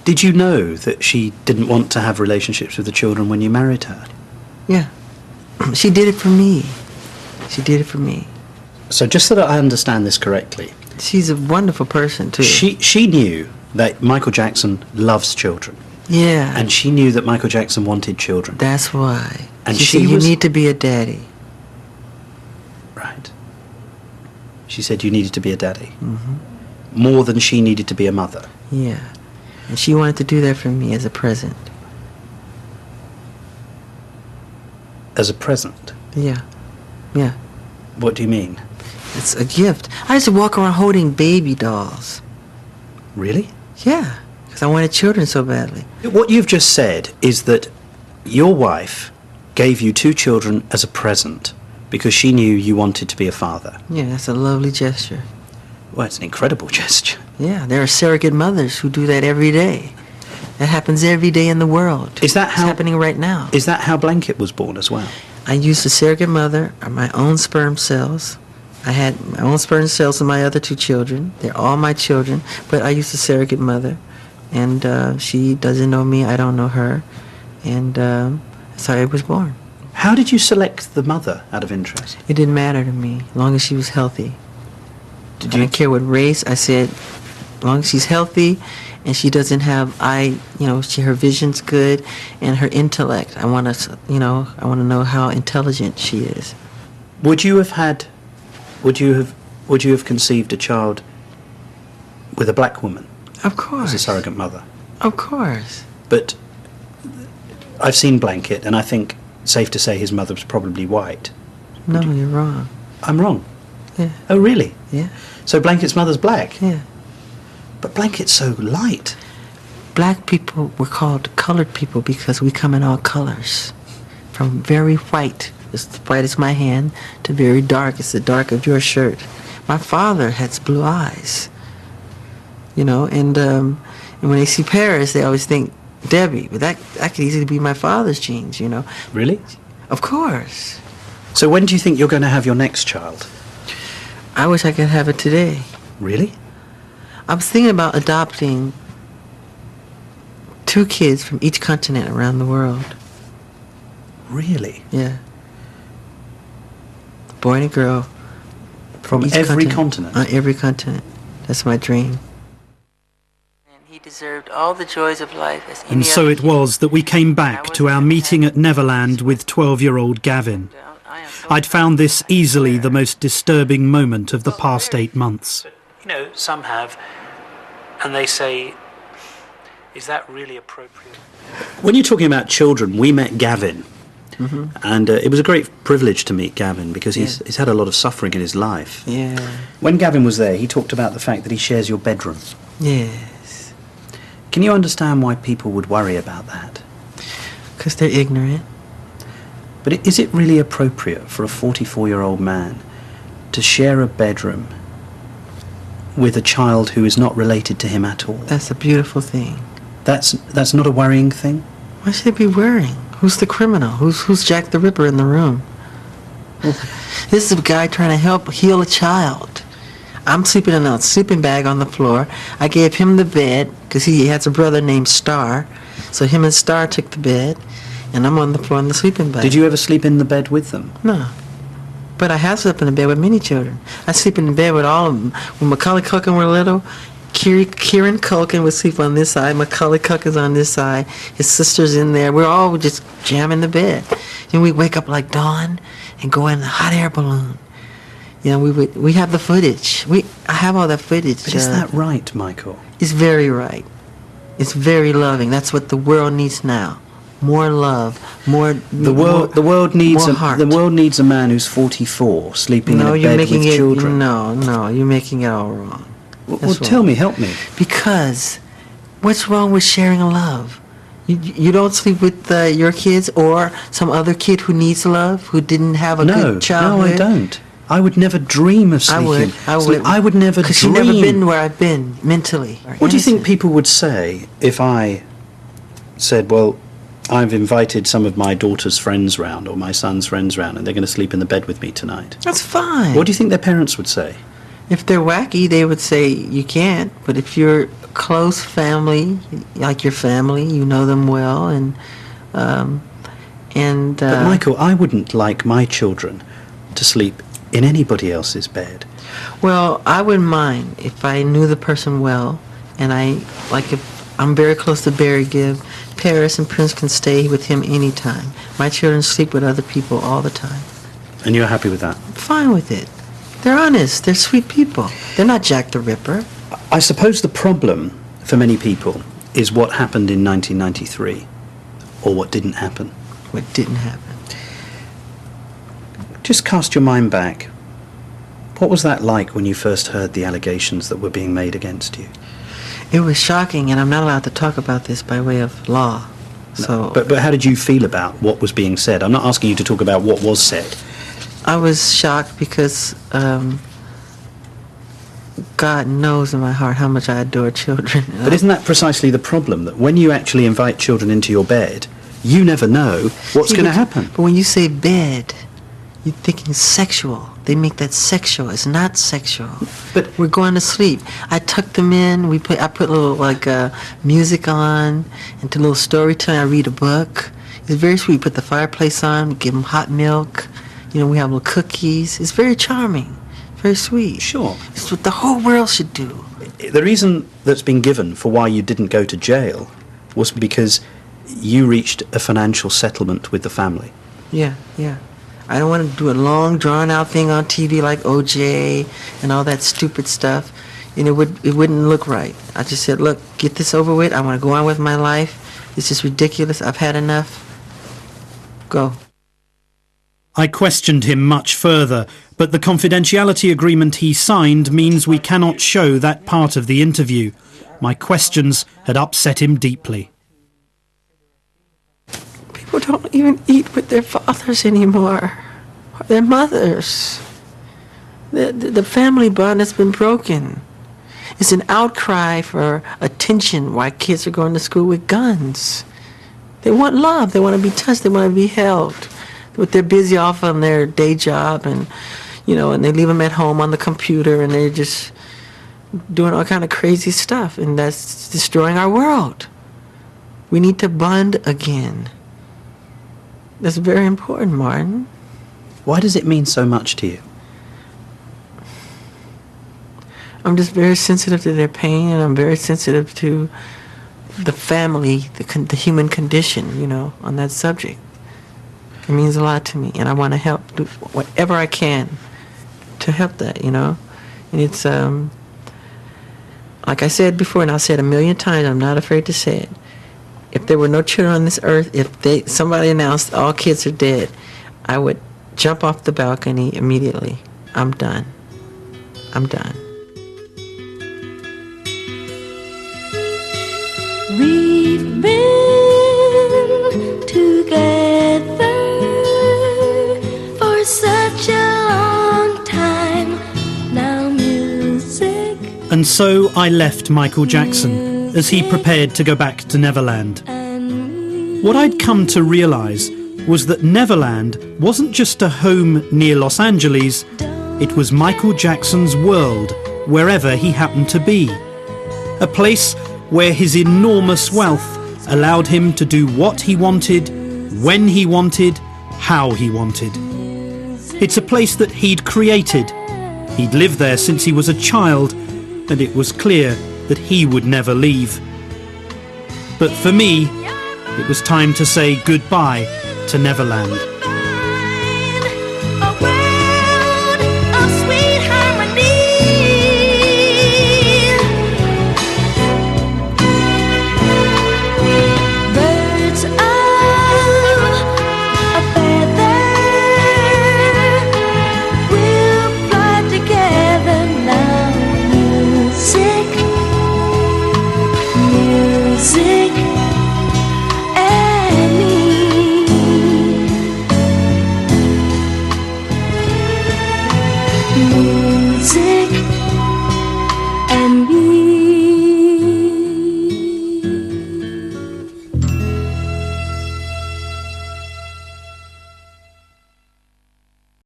Did you know that she didn't want to have relationships with the children when you married her? Yeah. She did it for me. She did it for me. So just so that I understand this correctly... She's a wonderful person, too. She knew that Michael Jackson loves children. Yeah. And she knew that Michael Jackson wanted children. That's why. And she said, you need to be a daddy. Right. She said you needed to be a daddy. Mm-hmm. More than she needed to be a mother. Yeah. And she wanted to do that for me as a present. As a present? Yeah. Yeah. What do you mean? It's a gift. I used to walk around holding baby dolls. Really? Yeah. Because I wanted children so badly. What you've just said is that your wife gave you 2 children as a present because she knew you wanted to be a father. Yeah, that's a lovely gesture. Well, it's an incredible gesture. Yeah, there are surrogate mothers who do that every day. That happens every day in the world. Is that how... It's happening right now. Is that how Blanket was born as well? I used a surrogate mother, my own sperm cells. I had my own sperm cells in my other 2 children. They're all my children, but I used a surrogate mother. And she doesn't know me, I don't know her. And that's how I was born. How did you select the mother, out of interest? It didn't matter to me, as long as she was healthy. I didn't care what race. I said, as long as she's healthy and she doesn't have her vision's good and her intellect. I want to know how intelligent she is. Would you have conceived a child with a black woman? Of course. As a surrogate mother? Of course. But I've seen Blanket, and I think safe to say his mother was probably white. No, you're wrong. I'm wrong? Yeah. Oh, really? Yeah. So Blanket's mother's black? Yeah. But Blanket's so light. Black people were called colored people because we come in all colors. From very white, as white as my hand, to very dark, as the dark of your shirt. My father has blue eyes. And when they see Paris, they always think Debbie. But that could easily be my father's genes, Really? Of course. So when do you think you're going to have your next child? I wish I could have it today. Really? I was thinking about adopting 2 kids from each continent around the world. Really? Yeah. A boy and a girl. From every continent? On every continent. That's my dream. And he deserved all the joys of life as any And so other it kid. was that we came back to our meeting at Neverland with 12-year-old Gavin. I'd found this easily the most disturbing moment of the past 8 months. Some have, and they say, is that really appropriate? When you're talking about children, we met Gavin, and it was a great privilege to meet Gavin because he's had a lot of suffering in his life. Yeah. When Gavin was there, he talked about the fact that he shares your bedroom. Yes. Can you understand why people would worry about that? Because they're ignorant. But is it really appropriate for a 44-year-old man to share a bedroom with a child who is not related to him at all? That's a beautiful thing. That's not a worrying thing? Why should it be worrying? Who's the criminal? Who's Jack the Ripper in the room? This is a guy trying to help heal a child. I'm sleeping in a sleeping bag on the floor. I gave him the bed because he has a brother named Star. So him and Star took the bed, and I'm on the floor in the sleeping bag. Did you ever sleep in the bed with them? No. But I have slept in the bed with many children. I sleep in the bed with all of them. When Macaulay Culkin were little, Kieran Culkin would sleep on this side, Macaulay Culkin's on this side, his sister's in there. We're all just jamming the bed. And we wake up like dawn and go in a hot air balloon. We have the footage. I have all that footage. But is that right, Michael? It's very right. It's very loving. That's what the world needs now. More love, the world needs a man who's 44 sleeping in a bed with children. No, you're making it all wrong. Well, tell me, help me. Because what's wrong with sharing love? You don't sleep with your kids or some other kid who needs love, who didn't have a good childhood? No, I don't. I would never dream of sleeping. I would never dream. Because you've never been where I've been mentally. What do you think people would say if I said, well, I've invited some of my daughter's friends round or my son's friends round and they're going to sleep in the bed with me tonight? That's fine. What do you think their parents would say? If they're wacky, they would say you can't. But if you're close family, like your family. You know them well, and But Michael, I wouldn't like my children to sleep in anybody else's bed. Well, I wouldn't mind if I knew the person well, and if I'm very close to Barry Gibb, Paris and Prince can stay with him anytime. My children sleep with other people all the time. And you're happy with that? I'm fine with it. They're honest. They're sweet people. They're not Jack the Ripper. I suppose the problem for many people is what happened in 1993, or what didn't happen. What didn't happen. Just cast your mind back. What was that like when you first heard the allegations that were being made against you? It was shocking, and I'm not allowed to talk about this by way of law. So, But how did you feel about what was being said? I'm not asking you to talk about what was said. I was shocked because God knows in my heart how much I adore children. But isn't that precisely the problem, that when you actually invite children into your bed, you never know what's going to happen? But when you say bed, you're thinking sexual. They make that sexual. It's not sexual. But we're going to sleep. I tuck them in. I put a little music on, and do a little storytelling. I read a book. It's very sweet. Put the fireplace on. Give them hot milk. You know, we have little cookies. It's very charming. Very sweet. Sure. It's what the whole world should do. The reason that's been given for why you didn't go to jail was because you reached a financial settlement with the family. Yeah. I don't want to do a long, drawn-out thing on TV like O.J. and all that stupid stuff. And it wouldn't look right. I just said, look, get this over with. I want to go on with my life. This is ridiculous. I've had enough. Go. I questioned him much further, but the confidentiality agreement he signed means we cannot show that part of the interview. My questions had upset him deeply. People don't even eat with their fathers anymore, or their mothers. The family bond has been broken. It's an outcry for attention why kids are going to school with guns. They want love. They want to be touched. They want to be held. But they're busy off on their day job, and and they leave them at home on the computer, and they're just doing all kind of crazy stuff, and that's destroying our world. We need to bond again. That's very important, Martin. Why does it mean so much to you? I'm just very sensitive to their pain, and I'm very sensitive to the family, the human condition, on that subject. It means a lot to me, and I want to help, do whatever I can to help that, And it's, like I said before, and I'll say it a million times, I'm not afraid to say it. If there were no children on this earth, if somebody announced all kids are dead, I would jump off the balcony immediately. I'm done. We've been together for such a long time now, music. And so I left Michael Jackson as he prepared to go back to Neverland. What I'd come to realise was that Neverland wasn't just a home near Los Angeles, it was Michael Jackson's world, wherever he happened to be. A place where his enormous wealth allowed him to do what he wanted, when he wanted, how he wanted. It's a place that he'd created. He'd lived there since he was a child, and it was clear that he would never leave. But for me, it was time to say goodbye to Neverland. Me.